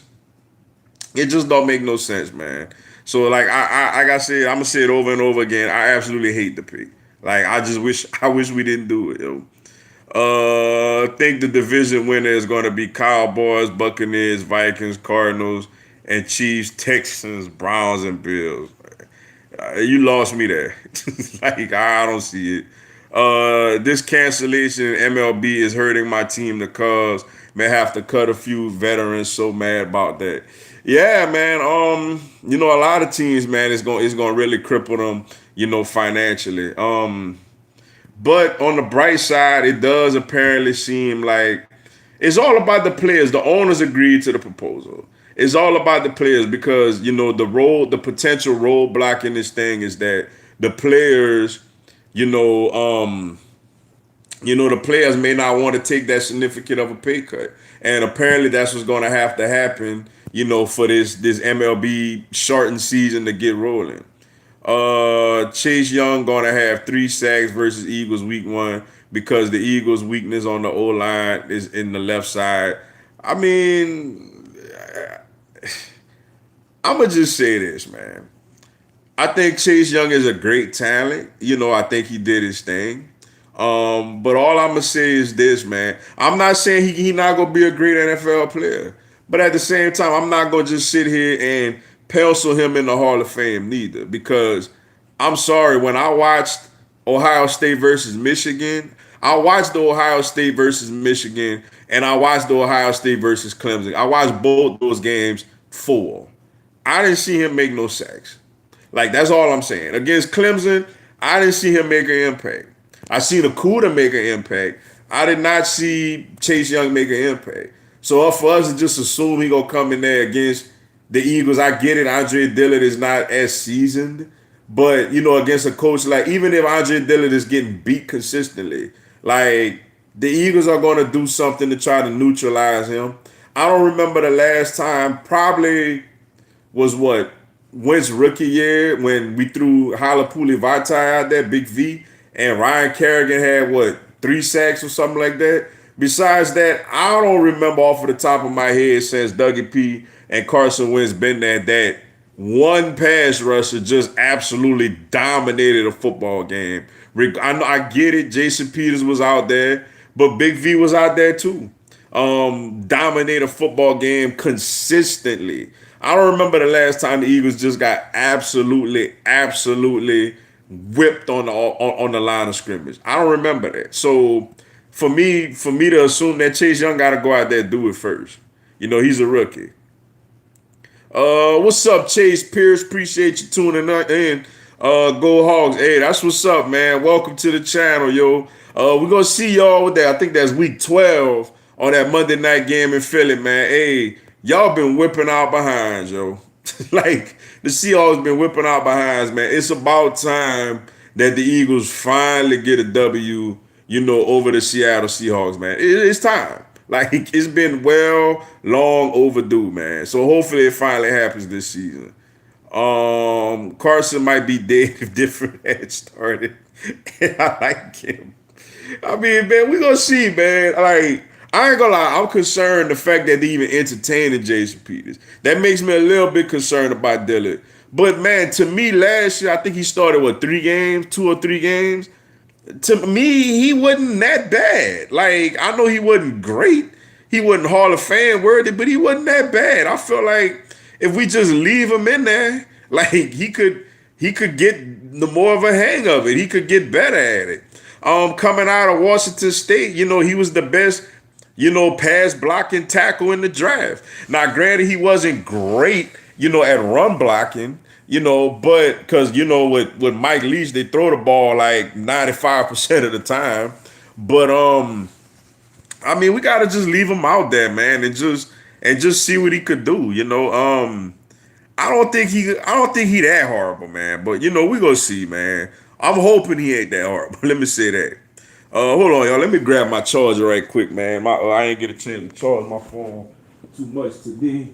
don't make no sense, man. So like I said, I'm gonna say it over and over again. I absolutely hate the pick. I wish we didn't do it, yo. Think the division winner is going to be Cowboys, Buccaneers, Vikings, Cardinals, and Chiefs, Texans, Browns, and Bills. You lost me there. I don't see it. This cancellation in MLB is hurting my team. The Cubs may have to cut a few veterans. So mad about that. Yeah, man. A lot of teams, man, it's going to really cripple them, financially. But on the bright side, it does apparently seem like It's all about the players. The owners agreed to the proposal. It's all about the players because the potential roadblock in this thing is that the players, you know, the players may not want to take that significant of a pay cut, and apparently that's what's going to have to happen, for this MLB shortened season to get rolling. Chase Young gonna have 3 sacks versus Eagles week 1 because the Eagles' weakness on the O line is in the left side. I mean, I'm gonna just say this, man. I think Chase Young is a great talent. I think he did his thing. But all I'm gonna say is this, man. I'm not saying he not gonna be a great NFL player, but at the same time, I'm not gonna just sit here and pencil him in the Hall of Fame neither. Because I'm sorry, when I watched Ohio State versus Michigan, I watched the Ohio State versus Michigan, and I watched the Ohio State versus Clemson. I watched both those games full. I didn't see him make no sacks. Like, that's all I'm saying. Against Clemson, I didn't see him make an impact. I seen Okudah make an impact. I did not see Chase Young make an impact. So for us to just assume he gonna come in there against the Eagles, I get it. Andre Dillard is not as seasoned, but against a coach like, even if Andre Dillard is getting beat consistently, like, the Eagles are gonna do something to try to neutralize him. I don't remember the last time. Probably was what Wentz rookie year when we threw Halapuli Vaitai out there, Big V, and Ryan Kerrigan had what 3 sacks or something like that. Besides that, I don't remember off of the top of my head since Dougie P and Carson Wentz been there that one pass rusher just absolutely dominated a football game. I get it. Jason Peters was out there, but Big V was out there too. Dominate a football game consistently. I don't remember the last time the Eagles just got absolutely whipped on the line of scrimmage. I don't remember that. So for me to assume that Chase Young got to go out there and do it first. He's a rookie. What's up, Chase Pierce? Appreciate you tuning in. Go Hogs. Hey, that's what's up, man. Welcome to the channel, yo. We're gonna see y'all with that. I think that's week 12 on that Monday night game in Philly, man. Hey, y'all been whipping out behinds, yo. Like, the Seahawks been whipping out behinds, man. It's about time that the Eagles finally get a W, over the Seattle Seahawks, man. It's time. Like, it's been long overdue, man. So hopefully it finally happens this season. Carson might be dead if different had started. And I like him. I mean, man, we gonna see, man. Like, I ain't gonna lie, I'm concerned the fact that they even entertaining Jason Peters. That makes me a little bit concerned about Dillard. But man, to me, last year, I think he started 2 or 3 games. To me, he wasn't that bad. Like, I know he wasn't great. He wasn't Hall of Fame worthy, but he wasn't that bad. I feel like if we just leave him in there, like, he could get the more of a hang of it. He could get better at it. Coming out of Washington State, he was the best, pass blocking tackle in the draft. Now, granted, he wasn't great, at run blocking, but because, with Mike Leach, they throw the ball like 95% of the time. But I mean, we gotta just leave him out there, man, and just see what he could do, I don't think he that horrible, man. But we gonna see, man. I'm hoping he ain't that horrible. Let me say that. Hold on, y'all. Let me grab my charger right quick, man. I ain't get a chance to charge my phone too much today.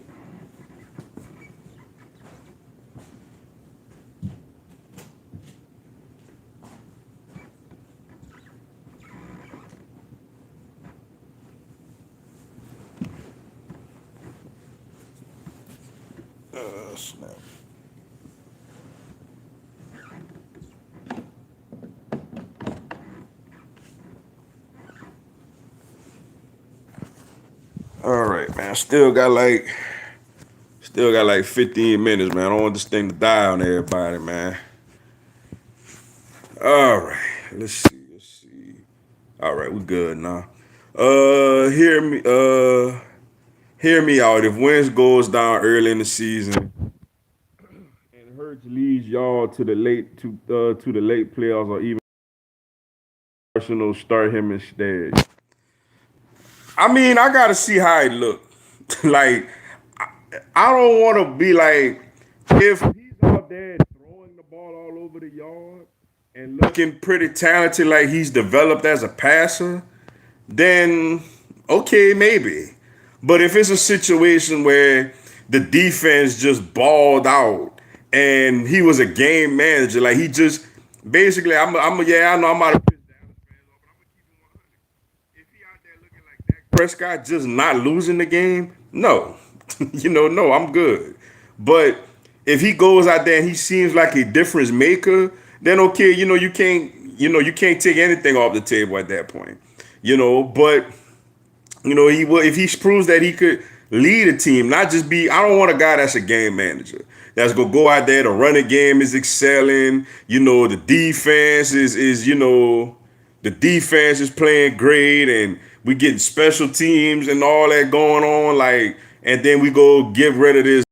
Snap. All right, man. Still got like 15 minutes, man. I don't want this thing to die on everybody, man. All right. Let's see. All right, we good now. Hear me out. If Wentz goes down early in the season and Hurts leads y'all to the late playoffs, or even Arsenal start him instead. I mean, I gotta see how it look. Like, I don't want to be like, if he's out there throwing the ball all over the yard and looking pretty talented, like he's developed as a passer, then okay, maybe. But if it's a situation where the defense just balled out and he was a game manager, like he just basically, yeah, I know I'm out of piss Dallas fans off, but I'm gonna keep it 100. If he out there looking like Dak Prescott, just not losing the game, no, no, I'm good. But if he goes out there and he seems like a difference maker, then okay, you can't take anything off the table at that point, But he will if he proves that he could lead a team, not just be. I don't want a guy that's a game manager that's gonna go out there. The running game is excelling. The defense the defense is playing great, and we getting special teams and all that going on. Like, and then we go get rid of this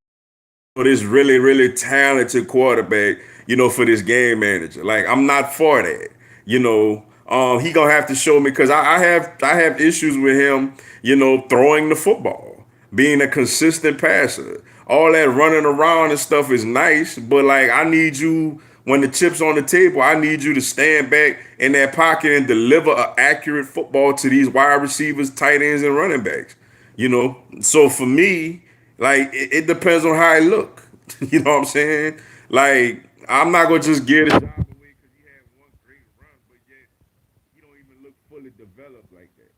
really really talented quarterback. For this game manager. Like, I'm not for that. He gonna have to show me because I have issues with him. Throwing the football, being a consistent passer. All that running around and stuff is nice, but like I need you when the chips on the table. I need you to stand back in that pocket and deliver an accurate football to these wide receivers, tight ends, and running backs. So for me, like it depends on how I look. You know what I'm saying? Like I'm not gonna just get a job away because he had one great run, but yet he don't even look fully developed like that.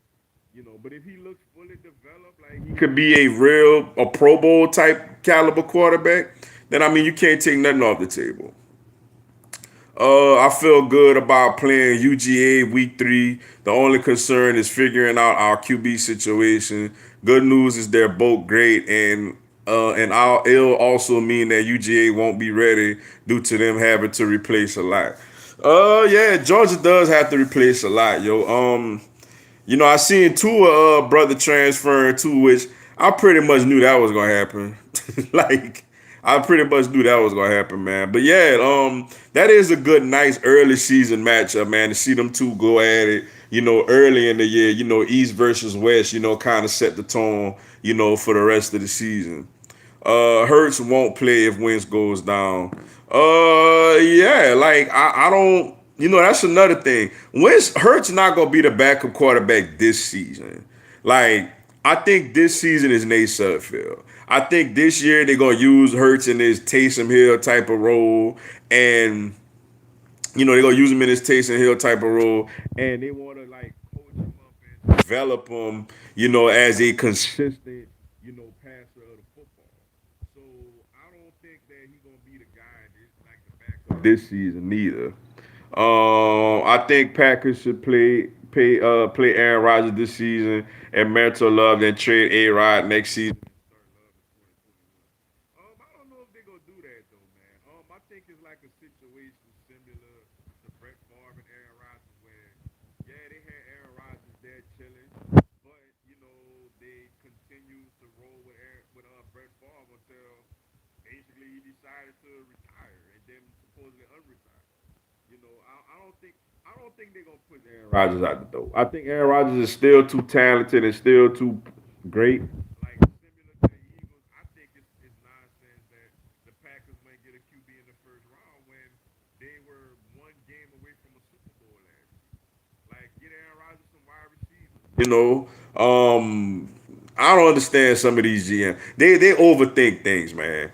But if he looks fully developed, like he could be a Pro Bowl type caliber quarterback, then I mean you can't take nothing off the table. I feel good about playing UGA week 3. The only concern is figuring out our QB situation. Good news is they're both great, it'll also mean that UGA won't be ready due to them having to replace a lot. Yeah, Georgia does have to replace a lot, yo. I seen two brother transferring too, which I pretty much knew that was gonna happen. Like I pretty much knew that was gonna happen, man. But yeah, that is a good, nice early season matchup, man. To see them two go at it, early in the year, East versus West, kind of set the tone, for the rest of the season. Hurts won't play if Wentz goes down. Yeah, like I don't. That's another thing. Hurts not gonna be the backup quarterback this season. Like I think this season is Nate Sudfeld. I think this year they're gonna use Hurts in this Taysom Hill type of role, and they're gonna use him in this Taysom Hill type of role, and they want to like coach him up and develop him, as a consistent, passer of the football. So I don't think that he's gonna be the guy that's like the backup this season neither. I think Packers should play Aaron Rodgers this season and Mental Love, then trade A Rod next season. I don't know if they're gonna do that though, man. I think it's like a situation similar to Brett Favre and Aaron Rodgers, where yeah, they had Aaron Rodgers there chilling, but they continued to roll with Brett Favre until basically he decided to retire and then supposedly unretire. I don't think they're gonna put Aaron Rodgers out the door. I think Aaron Rodgers is still too talented and still too great. Like similar to the Eagles, I think it's nonsense that the Packers might get a QB in the first round when they were one game away from a Super Bowl last year. Like get Aaron Rodgers some wide receivers. I don't understand some of these GM. They overthink things, man.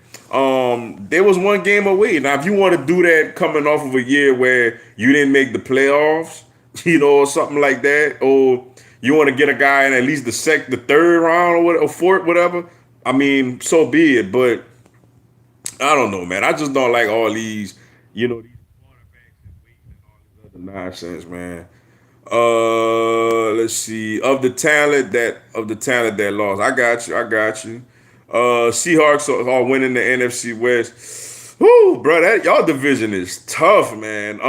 There was one game away. Now, if you want to do that coming off of a year where you didn't make the playoffs, or something like that, or you want to get a guy in at least the third round or fourth, whatever. I mean, so be it. But I don't know, man. I just don't like all these quarterbacks and waiting and all this other nonsense, man. Let's see. Of the talent that lost, I got you. I got you. Seahawks are winning the NFC West. Whoo, bro, that y'all division is tough, man.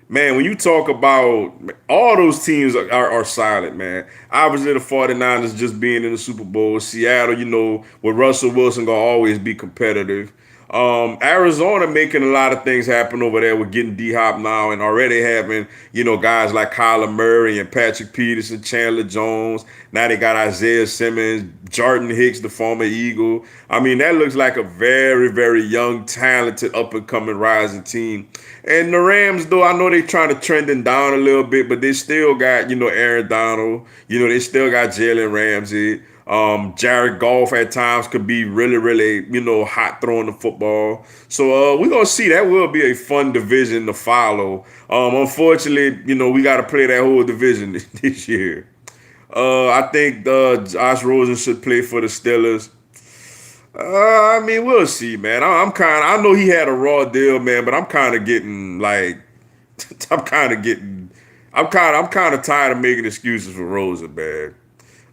Man, when you talk about all those teams are silent, man. Obviously, the 49ers just being in the Super Bowl. Seattle, with Russell Wilson gonna always be competitive. Arizona making a lot of things happen over there with getting D-Hop now and already having, guys like Kyler Murray and Patrick Peterson, Chandler Jones. Now they got Isaiah Simmons, Jordan Hicks, the former Eagle. I mean, that looks like a very, very young, talented, up-and-coming rising team. And the Rams, though, I know they're trying to trending down a little bit, but they still got, Aaron Donald. They still got Jalen Ramsey. Jared Goff at times could be really, really, hot throwing the football. So we're gonna see. That will be a fun division to follow. Unfortunately, we got to play that whole division this year. I think Josh Rosen should play for the Steelers. I mean, we'll see, man. I'm kind of. I know he had a raw deal, man, but I'm kind of getting like, I'm kind of getting, I'm kind of tired of making excuses for Rosen, man.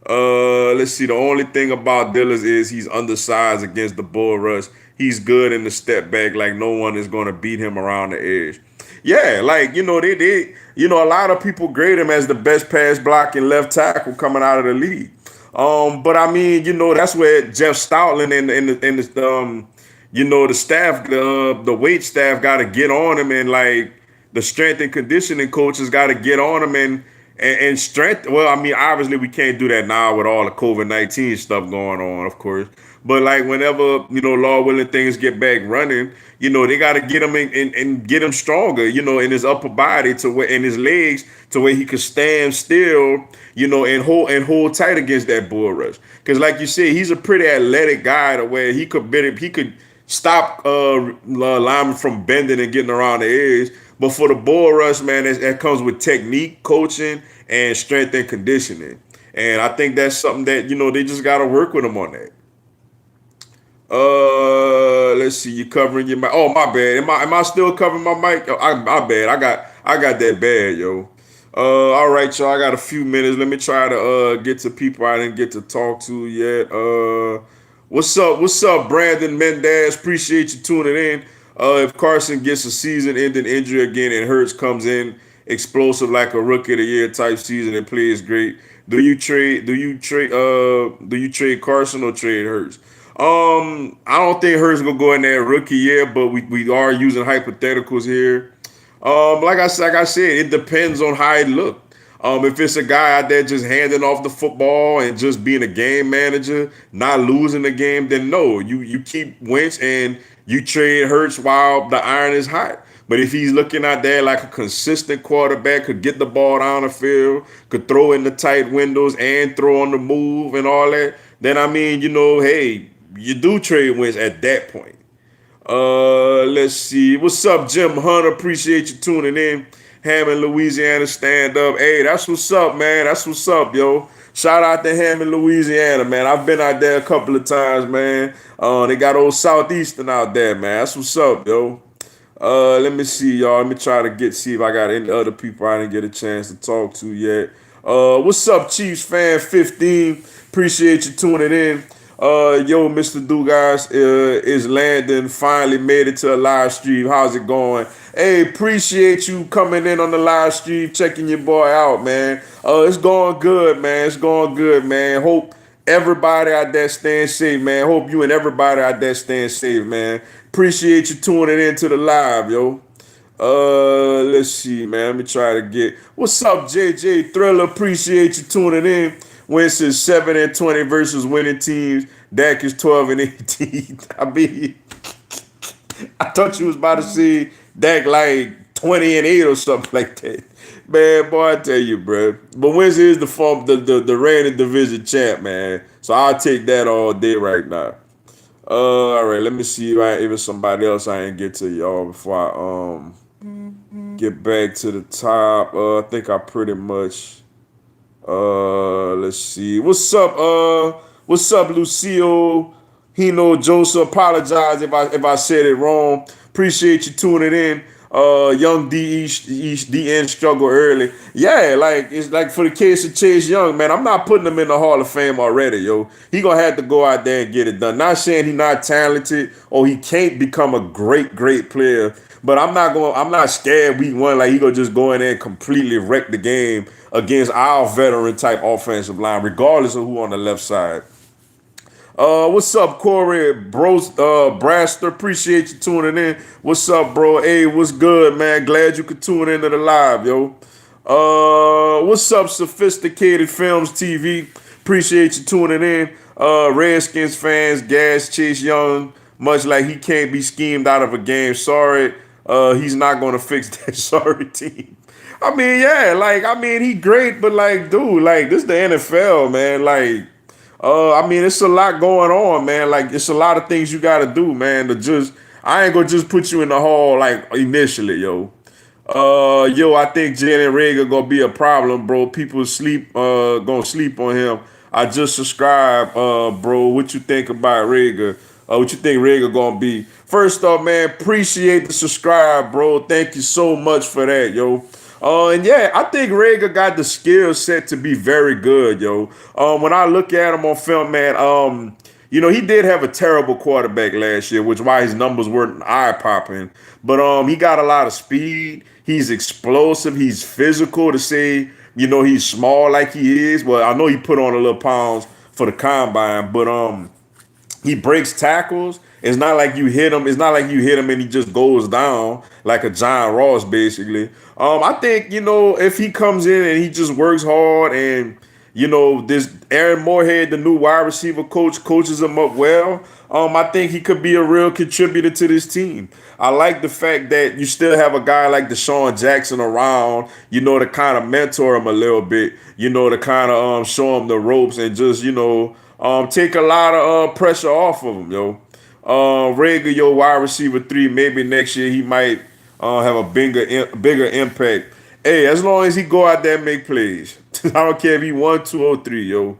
Let's see. The only thing about Dillis is he's undersized against the bull rush. He's good in the step back, like no one is going to beat him around the edge. Yeah, like a lot of people grade him as the best pass blocking left tackle coming out of the league. But I mean, that's where Jeff Stoutland and the staff, the weight staff got to get on him, and like the strength and conditioning coaches got to get on him and strength. Well, I mean, obviously we can't do that now with all the COVID-19 stuff going on, of course. But like whenever Lord willing, things get back running, they got to get him and get him stronger, in his upper body to where in his legs to where he could stand still, and hold tight against that bull rush. Because like you said, he's a pretty athletic guy to where he could stop linemen from bending and getting around the edge. But for the bull rush, man, that comes with technique, coaching, and strength and conditioning. And I think that's something that they just got to work with him on that. Let's see. You covering your mic? Oh, my bad. Am I still covering my mic? Oh, my bad. I got that bad, yo. All right, y'all. I got a few minutes. Let me try to get to people I didn't get to talk to yet. What's up? What's up, Brandon Mendez? Appreciate you tuning in. If Carson gets a season-ending injury again and Hurts comes in explosive like a rookie of the year type season and plays great, do you trade Carson or trade Hurts? I don't think Hurts gonna go in there rookie year, but we are using hypotheticals here. Like I said, it depends on how it look. If it's a guy out there just handing off the football and just being a game manager, not losing the game, then no, you keep Wentz and you trade Hurts while the iron is hot. But if he's looking out there like a consistent quarterback, could get the ball down the field, could throw in the tight windows and throw on the move and all that, then I mean, hey, you do trade Wentz at that point. Let's see. What's up, Jim Hunter? Appreciate you tuning in. Hammond, Louisiana, stand up. Hey, that's what's up, man. That's what's up, yo. Shout out to Hammond, Louisiana, man. I've been out there a couple of times, man. They got old Southeastern out there, man. That's what's up, yo. Let me see, y'all. Let me try to see if I got any other people I didn't get a chance to talk to yet. What's up, Chiefs fan 15? Appreciate you tuning in. Yo, Mr. Dugas, is Landon finally made it to a live stream. How's it going? Hey, appreciate you coming in on the live stream, checking your boy out, man. It's going good, man. It's going good, man. Hope everybody out there staying safe, man. Hope you and everybody out there staying safe, man. Appreciate you tuning in to the live, yo. Let's see, man. Let me try to get. What's up, JJ Thriller? Appreciate you tuning in. Wentz is 7-20 versus winning teams. Dak is 12-18. I mean, I thought you was about to see Dak like 20-8 or something like that. Man, boy, I tell you, bro. But Wentz is the reigning division champ, man. So I'll take that all day right now. All right, let me see if even somebody else I ain't get to y'all before I get back to the top. I think I pretty much. Let's see. What's up, Lucio? Hino Joseph. Apologize if I said it wrong. Appreciate you tuning in. Young DN struggle early. Yeah, like it's like for the case of Chase Young, man. I'm not putting him in the Hall of Fame already, yo. He gonna have to go out there and get it done. Not saying he's not talented or he can't become a great player. But I'm not scared week one like he gonna just go in there and completely wreck the game against our veteran type offensive line, regardless of who on the left side. What's up, Corey Braster? Appreciate you tuning in. What's up, bro? Hey, what's good, man? Glad you could tune into the live, yo. What's up, Sophisticated Films TV? Appreciate you tuning in. Redskins fans, gas Chase Young, much like he can't be schemed out of a game. Sorry, he's not gonna fix that sorry team. I mean, yeah, like I mean, he great, but like, dude, like this the NFL, man. Like, I mean, it's a lot going on, man. Like, it's a lot of things you got to do, man. To just, I ain't gonna just put you in the hall like initially, yo. Yo, I think Jalen Reagor gonna be a problem, bro. People gonna sleep on him. I just subscribed, bro. What you think about Reagor? What you think Reagor gonna be? First off, man, appreciate the subscribe, bro. Thank you so much for that, yo. And yeah, I think Reagor got the skill set to be very good, yo. When I look at him on film, man, he did have a terrible quarterback last year, which is why his numbers weren't eye popping. But he got a lot of speed. He's explosive. He's physical to say, he's small like he is. Well, I know he put on a little pounds for the combine, but he breaks tackles. It's not like you hit him. It's not like you hit him and he just goes down like a John Ross, basically. I think, if he comes in and he just works hard and, this Aaron Moorhead, the new wide receiver coach, coaches him up well, I think he could be a real contributor to this team. I like the fact that you still have a guy like Deshaun Jackson around, to kind of mentor him a little bit, to kind of show him the ropes and just, take a lot of pressure off of him, yo. Reagor, your wide receiver 3, maybe next year he might have a bigger impact. Hey, as long as he go out there and make plays. I don't care if he 1, 2, or 3, yo.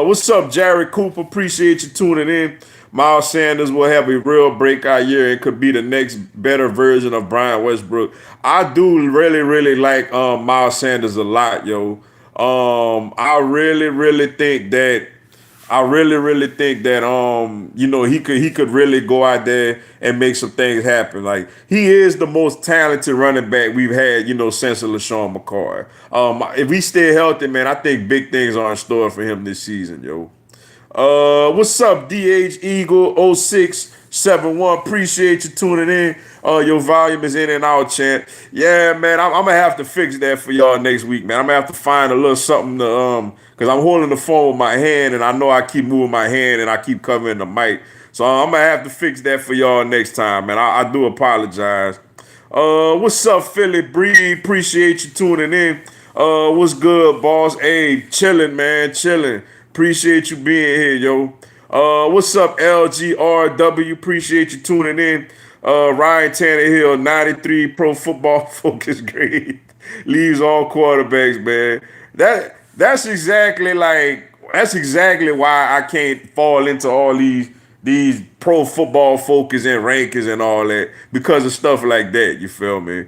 What's up, Jared Cooper? Appreciate you tuning in. Miles Sanders will have a real breakout year and could be the next better version of Brian Westbrook. I do really, really like Miles Sanders a lot, yo. I really, really think that he could really go out there and make some things happen. Like he is the most talented running back we've had, since LaShawn McCoy. If he stay healthy, man, I think big things are in store for him this season, yo. What's up, DH Eagle 0671? Appreciate you tuning in. Your volume is in and out, champ. Yeah, man, I'm gonna have to fix that for y'all next week, man. I'm gonna have to find a little something to because I'm holding the phone with my hand and I know I keep moving my hand and I keep covering the mic. So I'm gonna have to fix that for y'all next time, man. I do apologize. What's up, Philly Breed? Appreciate you tuning in. What's good, boss? Hey, chilling, man, chilling. Appreciate you being here, yo. What's up, LGRW? Appreciate you tuning in. Ryan Tannehill, 93 Pro Football Focus grade. Leaves all quarterbacks, man. That's exactly why I can't fall into all these Pro Football Focus and rankings and all that because of stuff like that. You feel me?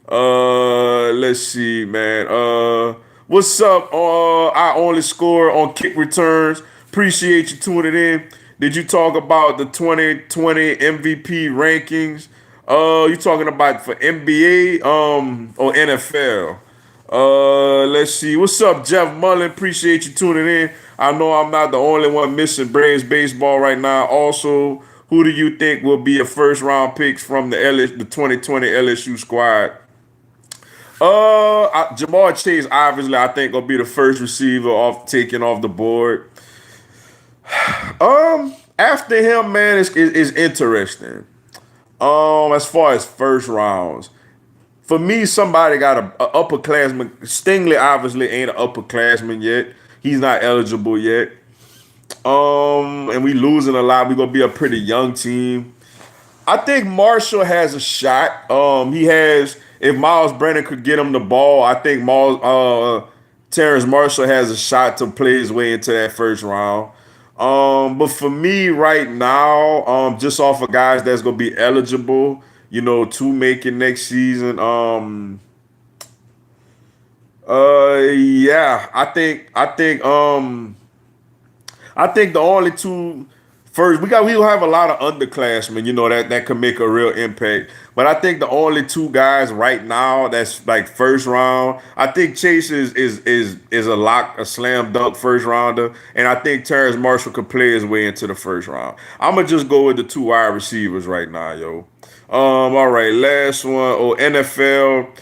Let's see, man. What's up? I only score on kick returns. Appreciate you tuning in. Did you talk about the 2020 MVP rankings? You talking about for NBA or NFL? Let's see. What's up, Jeff Mullen? Appreciate you tuning in. I know I'm not the only one missing Braves baseball right now. Also, who do you think will be a first round picks from the 2020 LSU squad? Jamar Chase, obviously, I think will be the first receiver taken off the board. After him, man, is interesting. As far as first rounds, for me, somebody got a upperclassman. Stingley obviously ain't an upperclassman yet. He's not eligible yet. And we losing a lot. We're gonna be a pretty young team. I think Marshall has a shot. He has. If Miles Brennan could get him the ball, I think Terrence Marshall has a shot to play his way into that first round. But for me right now, just off of guys that's gonna be eligible, to make it next season. Yeah, I think the only two first we'll have a lot of underclassmen, that could make a real impact. But I think the only two guys right now that's like first round, I think Chase is a lock, a slam dunk first rounder, and I think Terrence Marshall could play his way into the first round. I'm gonna just go with the two wide receivers right now, yo. All right, last one. Oh, NFL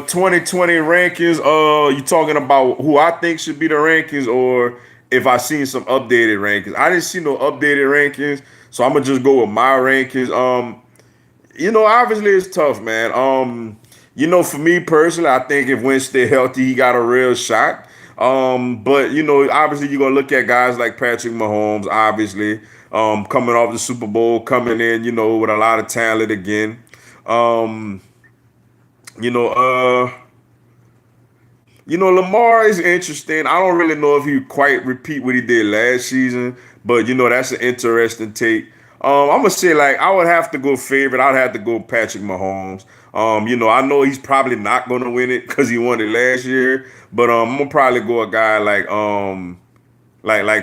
2020 rankings. You talking about who I think should be the rankings, or if I seen some updated rankings? I didn't see no updated rankings, so I'm gonna just go with my rankings. Obviously it's tough, man. For me personally, I think if Wentz stay healthy, he got a real shot. But obviously you're gonna look at guys like Patrick Mahomes, obviously, coming off the Super Bowl, coming in, with a lot of talent again. Um, you know, uh, Lamar is interesting. I don't really know if he quite repeat what he did last season, but that's an interesting take. I'm gonna say like I would have to go favorite. I'd have to go Patrick Mahomes. I know he's probably not gonna win it because he won it last year, but I'm gonna probably go a guy like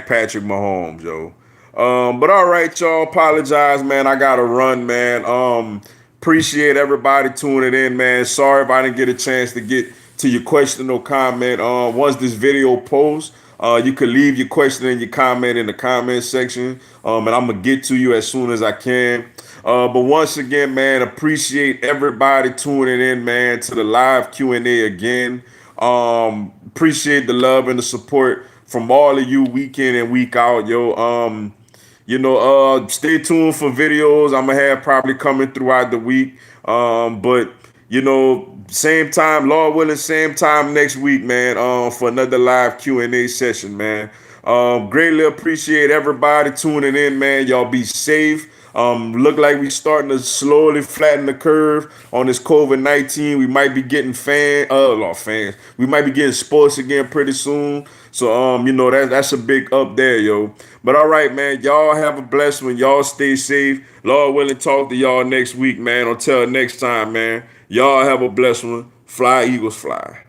Patrick Mahomes, yo. But all right, y'all. Apologize, man. I gotta run, man. Appreciate everybody tuning in, man. Sorry if I didn't get a chance to get to your question or comment. Once this video posts, you can leave your question and your comment in the comment section, and I'm gonna get to you as soon as I can. But once again, man, appreciate everybody tuning in, man, to the live Q&A again. Appreciate the love and the support from all of you week in and week out, yo. Stay tuned for videos I'm gonna have probably coming throughout the week. But same time, Lord willing, same time next week, man. For another live Q&A session, man. Greatly appreciate everybody tuning in, man. Y'all be safe. Look like we starting to slowly flatten the curve on this COVID-19. We might be getting fans. We might be getting sports again pretty soon. So that's a big up there, yo. But all right, man. Y'all have a blessed one. Y'all stay safe. Lord willing, talk to y'all next week, man. Until next time, man. Y'all have a blessed one. Fly, Eagles, fly.